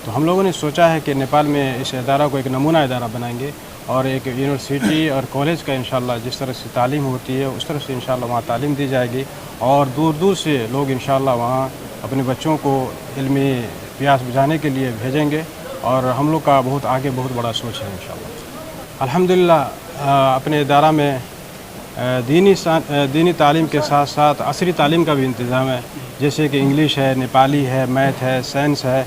تو ہم لوگوں نے سوچا ہے کہ نیپال میں اس ادارہ کو ایک نمونہ ادارہ بنائیں گے اور ایک یونیورسٹی اور کالج کا انشاءاللہ جس طرح سے تعلیم ہوتی ہے اس طرح سے انشاءاللہ وہاں تعلیم دی جائے گی اور دور دور سے لوگ انشاءاللہ وہاں اپنے بچوں کو علمی پیاس بجھانے کے لیے بھیجیں گے اور ہم لوگ کا بہت بڑا سوچ ہے انشاءاللہ۔ الحمدللہ اپنے ادارہ میں دینی تعلیم کے ساتھ ساتھ عصری تعلیم کا بھی انتظام ہے، جیسے کہ انگلش ہے، نیپالی ہے، میتھ ہے، سائنس ہے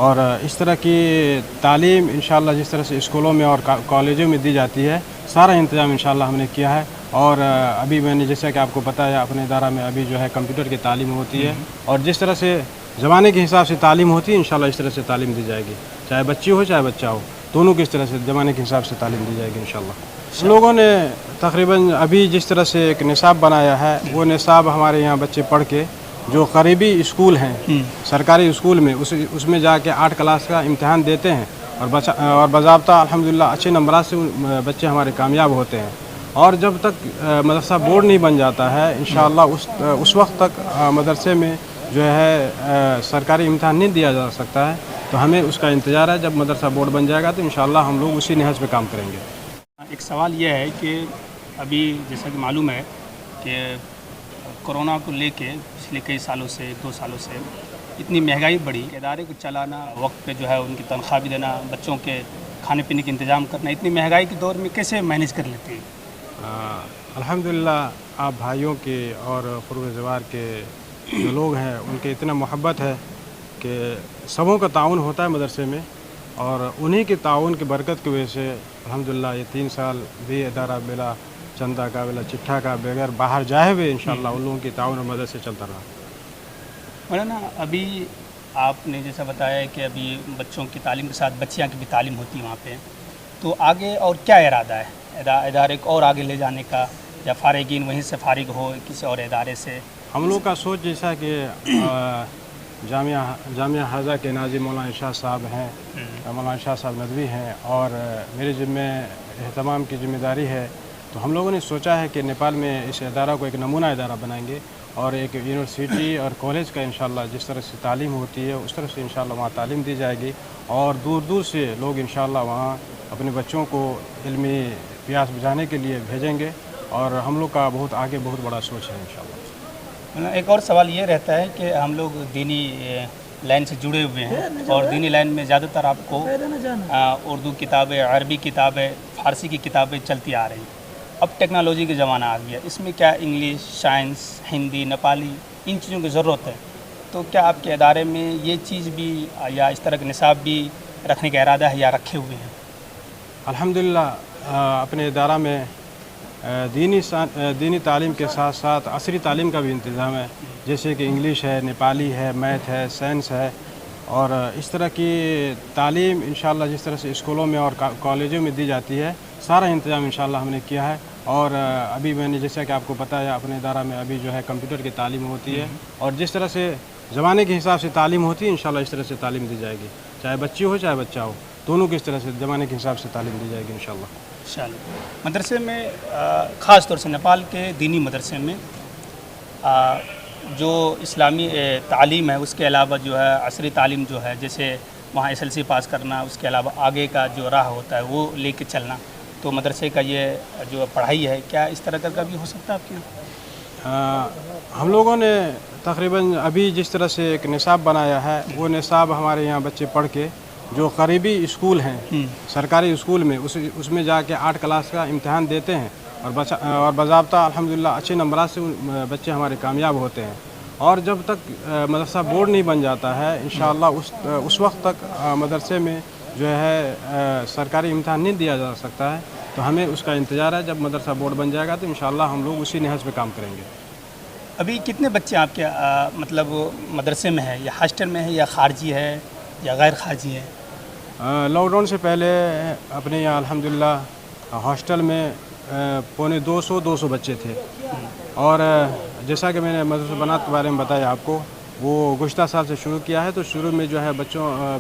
اور اس طرح کی تعلیم انشاءاللہ جس طرح سے اسکولوں میں اور کالجوں میں دی جاتی ہے سارا انتظام انشاءاللہ ہم نے کیا ہے۔ اور ابھی میں نے جیسا کہ آپ کو پتہ ہے اپنے ادارہ میں ابھی جو ہے کمپیوٹر کی تعلیم ہوتی ہے اور جس طرح سے زمانے کے حساب سے تعلیم ہوتی ہے انشاءاللہ اس طرح سے تعلیم دی جائے گی، چاہے بچی ہو چاہے بچہ ہو، دونوں کی اس طرح سے زمانے کے حساب سے تعلیم دی جائے گی انشاءاللہ۔ ہم لوگوں نے تقریباً ابھی جس طرح سے ایک نصاب بنایا ہے وہ نصاب ہمارے یہاں بچے پڑھ کے جو قریبی اسکول ہیں سرکاری اسکول میں اس میں جا کے 8 کلاس کا امتحان دیتے ہیں اور باضابطہ الحمدللہ اچھے نمبرات سے بچے ہمارے کامیاب ہوتے ہیں، اور جب تک مدرسہ بورڈ نہیں بن جاتا ہے انشاءاللہ اس وقت تک مدرسے میں جو ہے سرکاری امتحان نہیں دیا جا سکتا ہے، تو ہمیں اس کا انتظار ہے۔ جب مدرسہ بورڈ بن جائے گا تو انشاءاللہ ہم لوگ اسی نہج پہ کام کریں گے۔ ایک سوال یہ ہے کہ ابھی جیسا کہ معلوم ہے کہ کورونا کو لے کے پچھلے کئی سالوں سے 2 سالوں سے اتنی مہنگائی بڑھی، ادارے کو چلانا، وقت پہ جو ہے ان کی تنخواہ بھی دینا، بچوں کے کھانے پینے کے انتظام کرنا، اتنی مہنگائی کے دور میں کیسے مینیج کر لیتے ہیں؟ الحمدللہ آپ بھائیوں کے اور قرب زوار کے جو لوگ ہیں ان کے اتنا محبت ہے کہ سبوں کا تعاون ہوتا ہے مدرسے میں، اور انہی کے تعاون کی برکت کی وجہ سے الحمدللہ یہ 3 سال بھی ادارہ بلا چندہ کا بلا چٹھا کا بغیر باہر جائے ہوئے انشاءاللہ ان لوگوں کی تعاون اور مدد سے چلتا رہا۔ مولانا ابھی آپ نے جیسا بتایا کہ ابھی بچوں کی تعلیم کے ساتھ بچیاں کی بھی تعلیم ہوتی ہے وہاں پہ، تو آگے اور کیا ارادہ ہے ادارے کو اور آگے لے جانے کا، یا فارغین وہیں سے فارغ ہو کسی اور ادارے سے؟ ہم لوگ کا سوچ جیسا کہ جامعہ حاضہ کے ناظم مولانا شاہ صاحب ہیں، مولانا شاہ صاحب ندوی ہیں اور میرے ذمہ اہتمام کی ذمہ داری ہے، تو ہم لوگوں نے سوچا ہے کہ نیپال میں اس ادارہ کو ایک نمونہ ادارہ بنائیں گے اور ایک یونیورسٹی اور کالج کا انشاءاللہ جس طرح سے تعلیم ہوتی ہے اس طرح سے انشاءاللہ وہاں تعلیم دی جائے گی اور دور دور سے لوگ انشاءاللہ وہاں اپنے بچوں کو علمی پیاس بجھانے کے لیے بھیجیں گے اور ہم لوگ کا بہت بڑا سوچ ہے انشاءاللہ۔ ایک اور سوال یہ رہتا ہے کہ ہم لوگ دینی لائن سے جڑے ہوئے ہیں اور دینی لائن میں زیادہ تر آپ کو اردو کتابیں، عربی کتابیں، فارسی کی کتابیں چلتی آ رہی ہیں۔ اب ٹیکنالوجی کا زمانہ آ گیا، اس میں کیا انگلش، سائنس، ہندی، نیپالی ان چیزوں کی ضرورت ہے، تو کیا آپ کے ادارے میں یہ چیز بھی یا اس طرح کا نصاب بھی رکھنے کا ارادہ ہے یا رکھے ہوئے ہیں؟ الحمدللہ اپنے ادارہ میں دینی تعلیم کے ساتھ ساتھ عصری تعلیم کا بھی انتظام ہے، جیسے کہ انگلش ہے، نیپالی ہے، میتھ ہے، سائنس ہے اور اس طرح کی تعلیم انشاءاللہ جس طرح سے اسکولوں میں اور کالجوں میں دی جاتی ہے سارا انتظام انشاءاللہ ہم نے کیا ہے۔ اور ابھی میں نے جیسا کہ آپ کو پتہ ہے اپنے ادارہ میں ابھی جو ہے کمپیوٹر کی تعلیم ہوتی ہے اور جس طرح سے زمانے کے حساب سے تعلیم ہوتی ہے انشاءاللہ اس طرح سے تعلیم دی جائے گی، چاہے بچی ہو چاہے بچہ ہو، دونوں کی اس طرح سے زمانے کے حساب سے تعلیم دی جائے گی انشاءاللہ۔ مدرسے میں خاص طور سے نیپال کے دینی مدرسے میں جو اسلامی تعلیم ہے اس کے علاوہ جو ہے عصری تعلیم جو ہے، جیسے وہاں SLC پاس کرنا، اس کے علاوہ آگے کا جو راہ ہوتا ہے وہ لے کے چلنا، تو مدرسے کا یہ جو پڑھائی ہے کیا اس طرح کا بھی ہو سکتا ہے آپ کے؟ ہم لوگوں نے تقریباً ابھی جس طرح سے ایک نصاب بنایا ہے وہ نصاب ہمارے یہاں بچے پڑھ کے جو قریبی اسکول ہیں سرکاری اسکول میں اس میں جا کے 8 کلاس کا امتحان دیتے ہیں اور باضابطہ الحمدللہ اچھے نمبرات سے بچے ہمارے کامیاب ہوتے ہیں، اور جب تک مدرسہ بورڈ نہیں بن جاتا ہے انشاءاللہ اس وقت تک مدرسے میں جو ہے سرکاری امتحان نہیں دیا جا سکتا ہے، تو ہمیں اس کا انتظار ہے۔ جب مدرسہ بورڈ بن جائے گا تو انشاءاللہ ہم لوگ اسی نہج پہ کام کریں گے۔ ابھی کتنے بچے آپ کے مطلب مدرسے میں ہیں، یا ہاسٹل میں ہے یا خارجی ہے یا غیر خارجی ہے؟ لاک ڈاؤن سے پہلے اپنے یہاں الحمدللہ ہاسٹل میں 250 بچے تھے، اور جیسا کہ میں نے مدرسہ بنات کے بارے میں بتایا آپ کو، وہ گزشتہ سال سے شروع کیا ہے، تو شروع میں جو ہے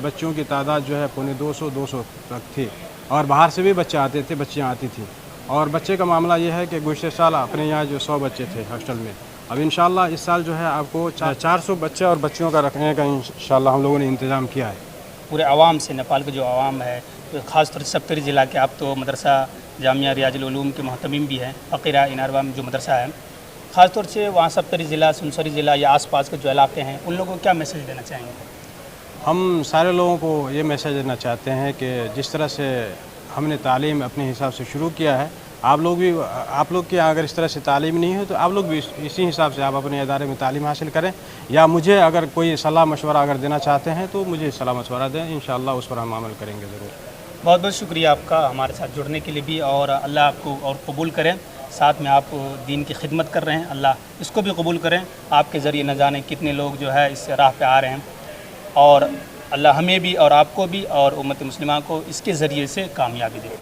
بچوں کی تعداد جو ہے 250 تک تھی، اور باہر سے بھی بچے آتے تھے، بچیاں آتی تھیں، اور بچے کا معاملہ یہ ہے کہ گزشتہ سال اپنے یہاں جو 100 بچے تھے ہاسٹل میں، اب انشاءاللہ اس سال جو ہے آپ کو 400 بچے اور بچیوں کا رکھنے کا انشاءاللہ ہم لوگوں نے انتظام کیا ہے۔ پورے عوام سے، نیپال کے جو عوام ہے، خاص طور سے سبتری ضلع کے، آپ تو مدرسہ جامعہ ریاض العلوم کے محتمم بھی ہیں، فقیرہ اناروا میں جو مدرسہ ہے، خاص طور سے وہاں سبتری ضلع، سنسری ضلع یا آس پاس کے جو علاقے ہیں، ان لوگوں کو کیا میسیج دینا چاہیں گے؟ ہم سارے لوگوں کو یہ میسیج دینا چاہتے ہیں کہ جس طرح سے ہم نے تعلیم اپنے حساب سے شروع کیا ہے، آپ لوگ کی اگر اس طرح سے تعلیم نہیں ہے تو آپ لوگ بھی اسی حساب سے آپ اپنے ادارے میں تعلیم حاصل کریں، یا مجھے اگر کوئی صلاح مشورہ اگر دینا چاہتے ہیں تو مجھے صلاح مشورہ دیں، انشاءاللہ اس پر ہم عمل کریں گے ضرور۔ بہت بہت شکریہ آپ کا ہمارے ساتھ جڑنے کے لیے بھی، اور اللہ آپ کو اور قبول کریں، ساتھ میں آپ دین کی خدمت کر رہے ہیں، اللہ اس کو بھی قبول کریں، آپ کے ذریعے نہ جانے کتنے لوگ جو ہے اس راہ پہ آ رہے ہیں، اور اللہ ہمیں بھی اور آپ کو بھی اور امت مسلمہ کو اس کے ذریعے سے کامیابی دے۔